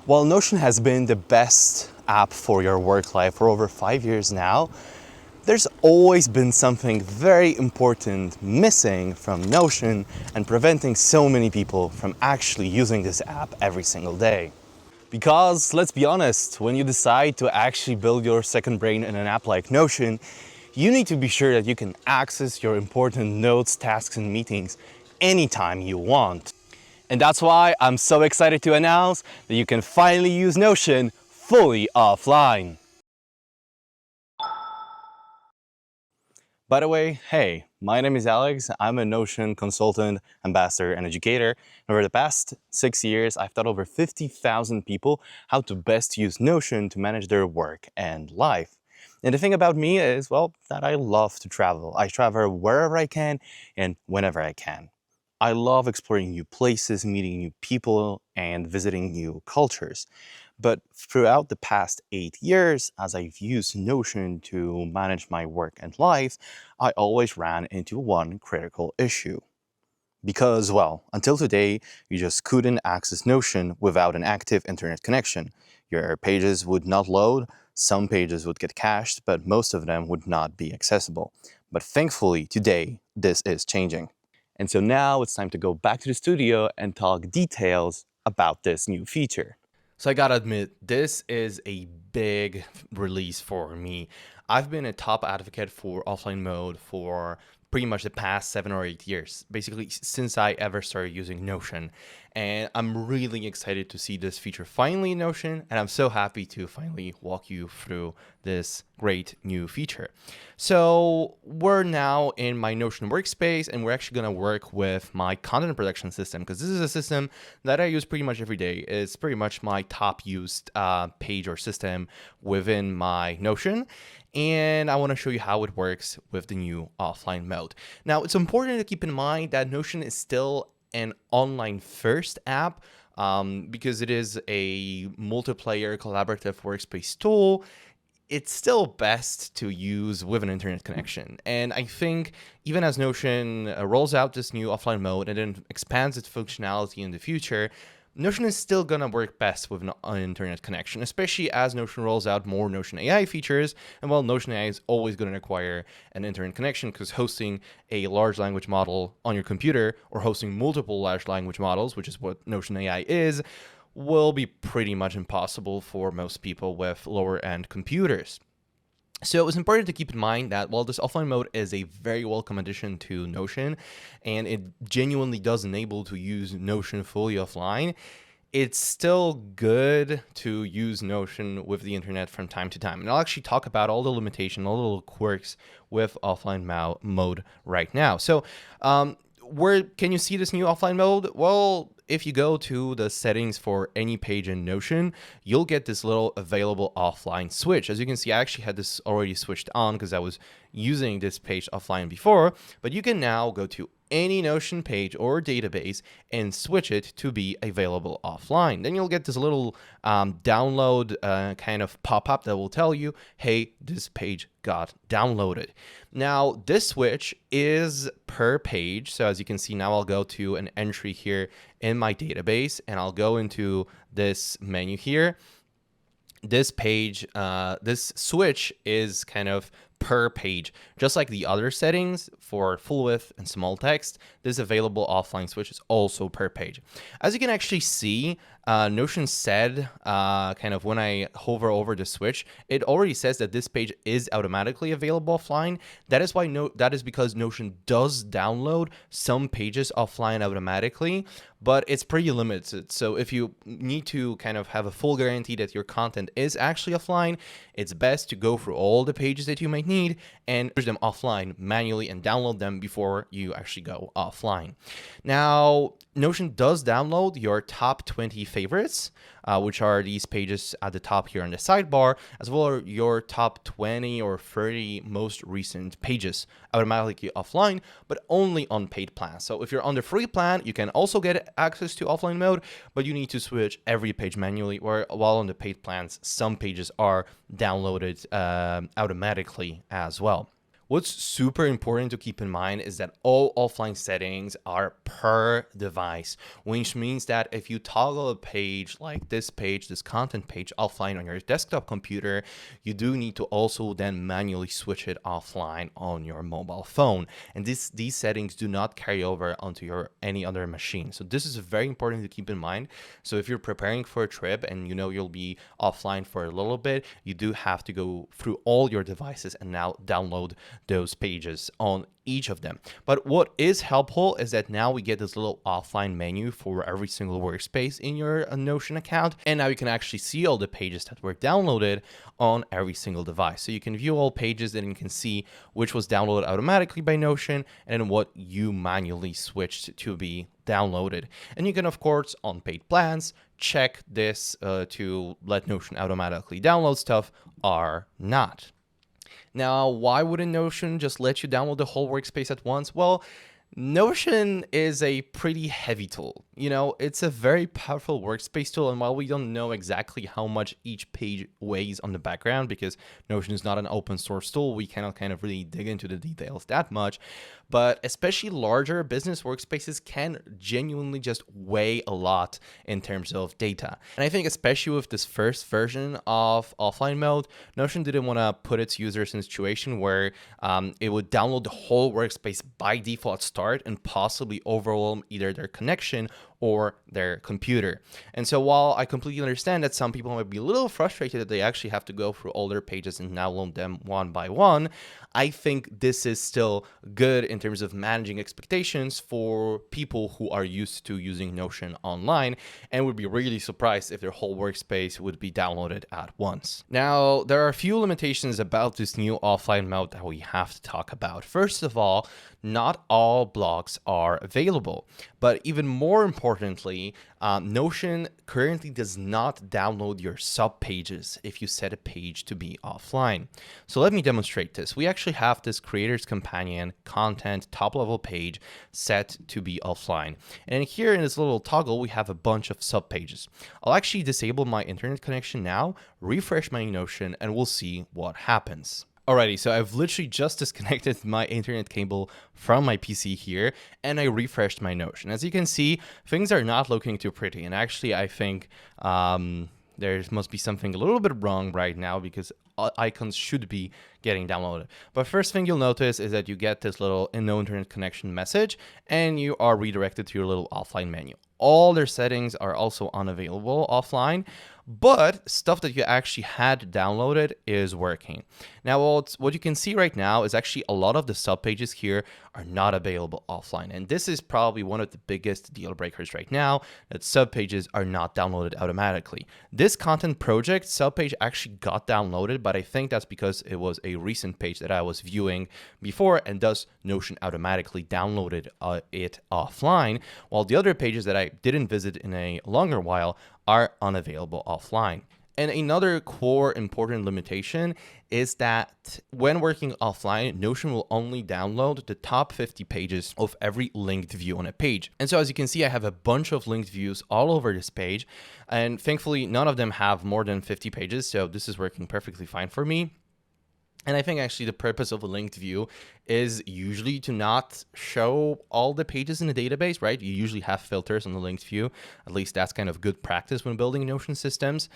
While Notion has been the best app for your work life for over 5 years now, there's always been something very important missing from Notion and preventing so many people from actually using this app every single day. Because let's be honest, when you decide to actually build your second brain in an app like Notion, you need to be sure that you can access your important notes, tasks, and meetings anytime you want. And that's why I'm so excited to announce that you can finally use Notion fully offline. By the way, hey, my name is Alex. I'm a Notion consultant, ambassador, and educator. And over the past 6 years, I've taught over 50,000 people how to best use Notion to manage their work and life. And the thing about me is, well, that I love to travel. I travel wherever I can and whenever I can. I love exploring new places, meeting new people, and visiting new cultures. But throughout the past 8 years, as I've used Notion to manage my work and life, I always ran into one critical issue. Because, well, until today, you just couldn't access Notion without an active internet connection. Your pages would not load, some pages would get cached, but most of them would not be accessible. But thankfully, today, this is changing. And so now it's time to go back to the studio and talk details about this new feature. So I gotta admit, this is a big release for me. I've been a top advocate for offline mode for pretty much the past 7 or 8 years, basically since I ever started using Notion. And I'm really excited to see this feature finally in Notion, and I'm so happy to finally walk you through this great new feature. So we're now in my Notion workspace, and we're actually going to work with my content production system, because this is a system that I use pretty much every day. It's pretty much my top used page or system within my Notion. And I want to show you how it works with the new offline mode. Now, it's important to keep in mind that Notion is still an online first app because it is a multiplayer collaborative workspace tool. It's still best to use with an internet connection. And I think even as Notion rolls out this new offline mode and then expands its functionality in the future, Notion is still going to work best with an internet connection, especially as Notion rolls out more Notion AI features. And while Notion AI is always going to require an internet connection, because hosting a large language model on your computer or hosting multiple large language models, which is what Notion AI is, will be pretty much impossible for most people with lower end computers. So it's important to keep in mind that while this offline mode is a very welcome addition to Notion, and it genuinely does enable to use Notion fully offline, it's still good to use Notion with the internet from time to time. And I'll actually talk about all the limitations, all the little quirks with offline mode right now. So where can you see this new offline mode? Well, if you go to the settings for any page in Notion, you'll get this little available offline switch. As you can see, I actually had this already switched on because I was using this page offline before, but you can now go to any Notion page or database and switch it to be available offline. Then you'll get this little download kind of pop-up that will tell you, hey, this page got downloaded. Now, this switch is per page. So as you can see, now I'll go to an entry here in my database, and I'll go into this menu here. This page, this switch is kind of per page. Just like the other settings for full width and small text, this available offline switch is also per page. As you can actually see, Notion said, kind of when I hover over the switch, it already says that this page is automatically available offline. That is because Notion does download some pages offline automatically, but it's pretty limited. So if you need to kind of have a full guarantee that your content is actually offline, it's best to go through all the pages that you might need and push them offline manually and download them before you actually go offline. Now, Notion does download your top 20 favorites, which are these pages at the top here on the sidebar, as well as your top 20 or 30 most recent pages automatically offline, but only on paid plans. So if you're on the free plan, you can also get access to offline mode, but you need to switch every page manually, while on the paid plans, some pages are downloaded automatically as well. What's super important to keep in mind is that all offline settings are per device, which means that if you toggle a page like this page, this content page offline on your desktop computer, you do need to also then manually switch it offline on your mobile phone. And these settings do not carry over onto your any other machine. So this is very important to keep in mind. So if you're preparing for a trip and you know you'll be offline for a little bit, you do have to go through all your devices and now download those pages on each of them. But what is helpful is that now we get this little offline menu for every single workspace in your Notion account. And now you can actually see all the pages that were downloaded on every single device. So you can view all pages and you can see which was downloaded automatically by Notion and what you manually switched to be downloaded. And you can, of course, on paid plans, check this to let Notion automatically download stuff or not. Now, why wouldn't Notion just let you download the whole workspace at once? Well, Notion is a pretty heavy tool. You know, it's a very powerful workspace tool, and while we don't know exactly how much each page weighs on the background, because Notion is not an open source tool, we cannot kind of really dig into the details that much, but especially larger business workspaces can genuinely just weigh a lot in terms of data. And I think especially with this first version of offline mode, Notion didn't want to put its users in a situation where it would download the whole workspace by default start and possibly overwhelm either their connection or their computer. And so while I completely understand that some people might be a little frustrated that they actually have to go through all their pages and download them one by one, I think this is still good in terms of managing expectations for people who are used to using Notion online and would be really surprised if their whole workspace would be downloaded at once. Now, there are a few limitations about this new offline mode that we have to talk about. First of all, not all blocks are available, but even more importantly, Notion currently does not download your subpages if you set a page to be offline. So let me demonstrate this. We actually have this Creator's Companion content top level page set to be offline. And here in this little toggle, we have a bunch of subpages. I'll actually disable my internet connection now, refresh my Notion, and we'll see what happens. Alrighty, so I've literally just disconnected my internet cable from my PC here, and I refreshed my Notion. As you can see, things are not looking too pretty, and actually I think there must be something a little bit wrong right now because icons should be getting downloaded. But first thing you'll notice is that you get this little no internet connection message, and you are redirected to your little offline menu. All their settings are also unavailable offline, but stuff that you actually had downloaded is working. Now, what you can see right now is actually a lot of the subpages here are not available offline. And this is probably one of the biggest deal breakers right now, that subpages are not downloaded automatically. This content project subpage actually got downloaded, but I think that's because it was a recent page that I was viewing before, and thus Notion automatically downloaded it offline, while the other pages that I didn't visit in a longer while are unavailable offline. And another core important limitation is that when working offline, Notion will only download the top 50 pages of every linked view on a page. And so as you can see, I have a bunch of linked views all over this page, and thankfully none of them have more than 50 pages, so this is working perfectly fine for me. And I think actually the purpose of a linked view is usually to not show all the pages in the database, right? You usually have filters on the linked view. At least that's kind of good practice when building Notion systems.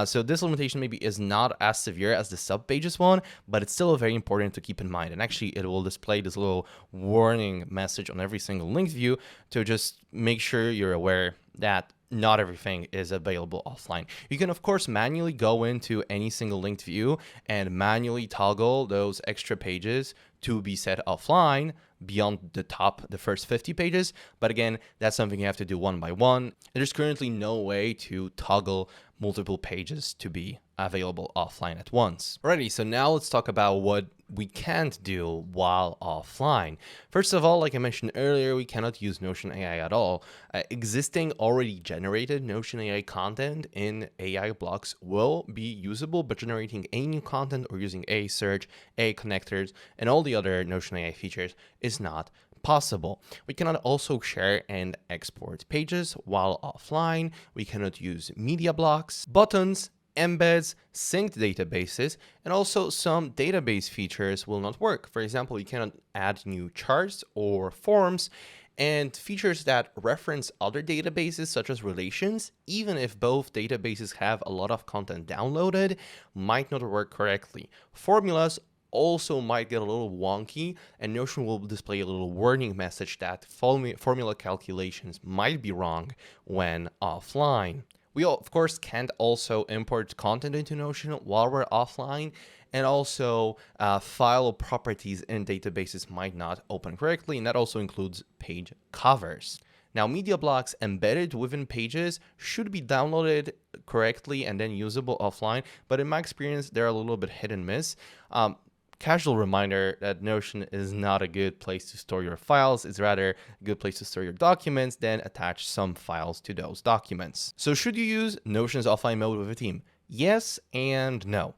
So this limitation maybe is not as severe as the subpages one, but it's still very important to keep in mind. And actually it will display this little warning message on every single linked view to just make sure you're aware that not everything is available offline. You can, of course, manually go into any single linked view and manually toggle those extra pages to be set offline beyond the first 50 pages. But again, that's something you have to do one by one. There's currently no way to toggle multiple pages to be available offline at once. Alrighty, so now let's talk about what we can't do while offline. First of all, like I mentioned earlier, we cannot use Notion AI at all. Existing already generated Notion AI content in AI blocks will be usable, but generating any new content or using AI search, AI connectors, and all the other Notion AI features is not possible. We cannot also share and export pages while offline. We cannot use media blocks, buttons, embeds, synced databases, and also some database features will not work. For example, you cannot add new charts or forms, and features that reference other databases such as relations, even if both databases have a lot of content downloaded, might not work correctly. Formulas also might get a little wonky, and Notion will display a little warning message that formula calculations might be wrong when offline. We, of course, can't also import content into Notion while we're offline, and also file properties in databases might not open correctly, and that also includes page covers. Now, media blocks embedded within pages should be downloaded correctly and then usable offline, but in my experience, they're a little bit hit and miss. Casual reminder that Notion is not a good place to store your files. It's rather a good place to store your documents, then attach some files to those documents. So should you use Notion's offline mode with a team? Yes and no.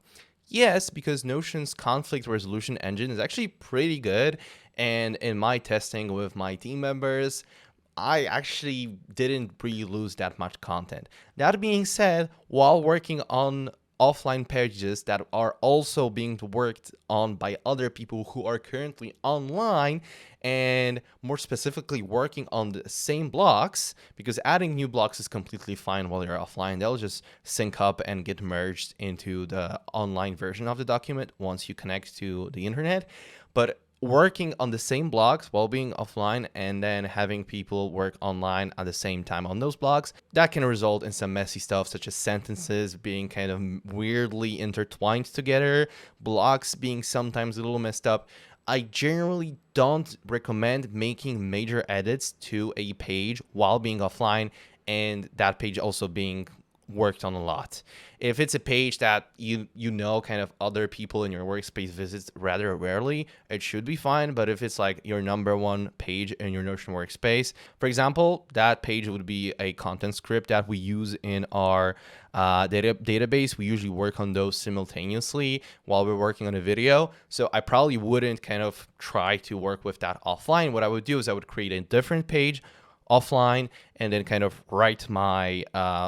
Yes, because Notion's conflict resolution engine is actually pretty good. And in my testing with my team members, I actually didn't really lose that much content. That being said, while working on offline pages that are also being worked on by other people who are currently online, and more specifically working on the same blocks, because adding new blocks is completely fine while you're offline. They'll just sync up and get merged into the online version of the document once you connect to the internet. But working on the same blocks while being offline and then having people work online at the same time on those blocks, that can result in some messy stuff, such as sentences being kind of weirdly intertwined together, blocks being sometimes a little messed up. I generally don't recommend making major edits to a page while being offline and that page also being worked on a lot. If it's a page that you know kind of other people in your workspace visits rather rarely, it should be fine. But if it's like your number one page in your Notion workspace, for example, that page would be a content script that we use in our database. We usually work on those simultaneously while we're working on a video. So I probably wouldn't kind of try to work with that offline. What I would do is I would create a different page offline and then kind of write my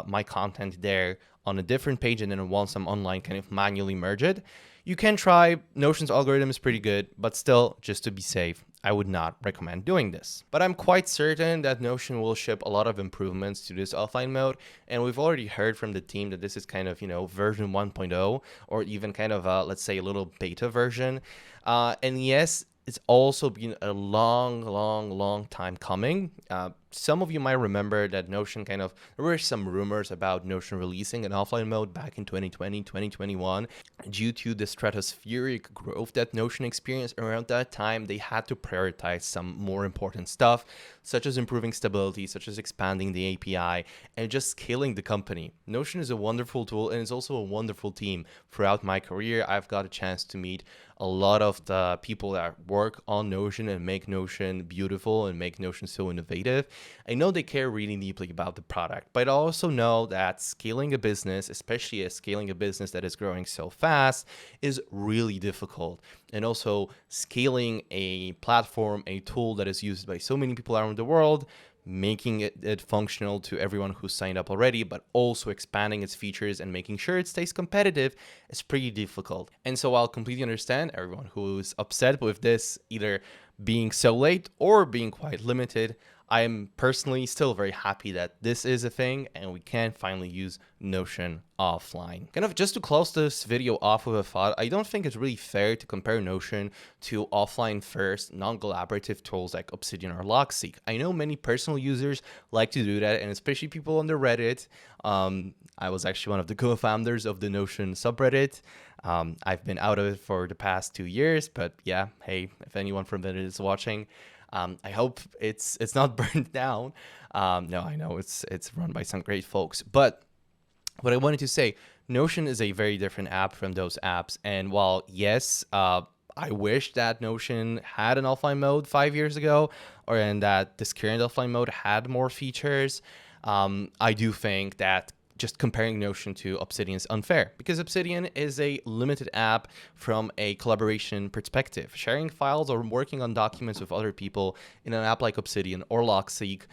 my content there on a different page, and then once I'm online kind of manually merge it. You can try. Notion's algorithm is pretty good, but still, just to be safe, I would not recommend doing this. But I'm quite certain that Notion will ship a lot of improvements to this offline mode, and we've already heard from the team that this is kind of, version 1.0, or even kind of, let's say, a little beta version. And yes, it's also been a long time coming. Some of you might remember that Notion there were some rumors about Notion releasing an offline mode back in 2020, 2021. Due to the stratospheric growth that Notion experienced around that time, they had to prioritize some more important stuff, such as improving stability, such as expanding the API, and just scaling the company. Notion is a wonderful tool, and it's also a wonderful team. Throughout my career, I've got a chance to meet a lot of the people that work on Notion and make Notion beautiful and make Notion so innovative. I know they care really deeply about the product, but I also know that scaling a business, especially scaling a business that is growing so fast, is really difficult. And also scaling a platform, a tool that is used by so many people around the world, making it functional to everyone who's signed up already, but also expanding its features and making sure it stays competitive is pretty difficult. And so I'll completely understand everyone who's upset with this either being so late or being quite limited. I am personally still very happy that this is a thing and we can finally use Notion offline. Kind of just to close this video off with a thought, I don't think it's really fair to compare Notion to offline first non-collaborative tools like Obsidian or Logseq. I know many personal users like to do that, and especially people on the Reddit. I was actually one of the co-founders of the Notion subreddit. I've been out of it for the past 2 years, but yeah, hey, if anyone from Reddit is watching, I hope it's not burned down. No, I know it's run by some great folks. But what I wanted to say, Notion is a very different app from those apps. And while, yes, I wish that Notion had an offline mode 5 years ago, and that this current offline mode had more features, I do think that just comparing Notion to Obsidian is unfair, because Obsidian is a limited app from a collaboration perspective. Sharing files or working on documents with other people in an app like Obsidian or Logseq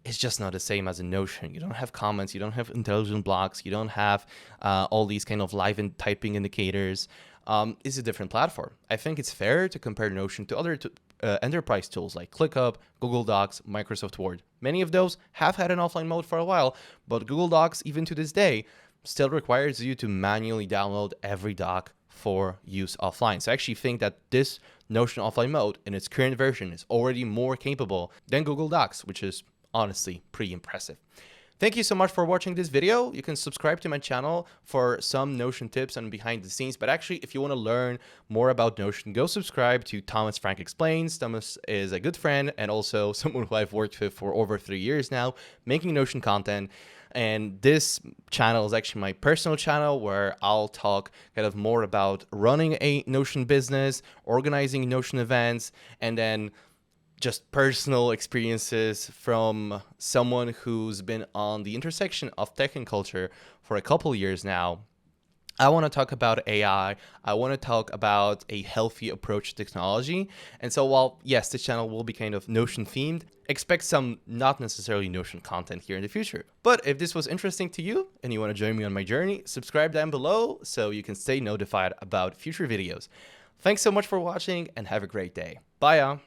it's just not the same as a Notion. You don't have comments, you don't have intelligent blocks, you don't have all these kind of live and typing indicators. It's a different platform. I think it's fair to compare Notion to other enterprise tools like ClickUp, Google Docs, Microsoft Word. Many of those have had an offline mode for a while, but Google Docs, even to this day, still requires you to manually download every doc for use offline. So I actually think that this Notion offline mode in its current version is already more capable than Google Docs, which is honestly pretty impressive. Thank you so much for watching this video. You can subscribe to my channel for some Notion tips and behind the scenes. But actually, if you want to learn more about Notion, go subscribe to Thomas Frank Explains. Thomas is a good friend and also someone who I've worked with for over 3 years now, making Notion content. And this channel is actually my personal channel where I'll talk kind of more about running a Notion business, organizing Notion events, and then just personal experiences from someone who's been on the intersection of tech and culture for a couple years now. I want to talk about AI. I want to talk about a healthy approach to technology. And so while, yes, this channel will be kind of Notion themed, expect some not necessarily Notion content here in the future. But if this was interesting to you and you want to join me on my journey, subscribe down below so you can stay notified about future videos. Thanks so much for watching and have a great day. Bye, y'all.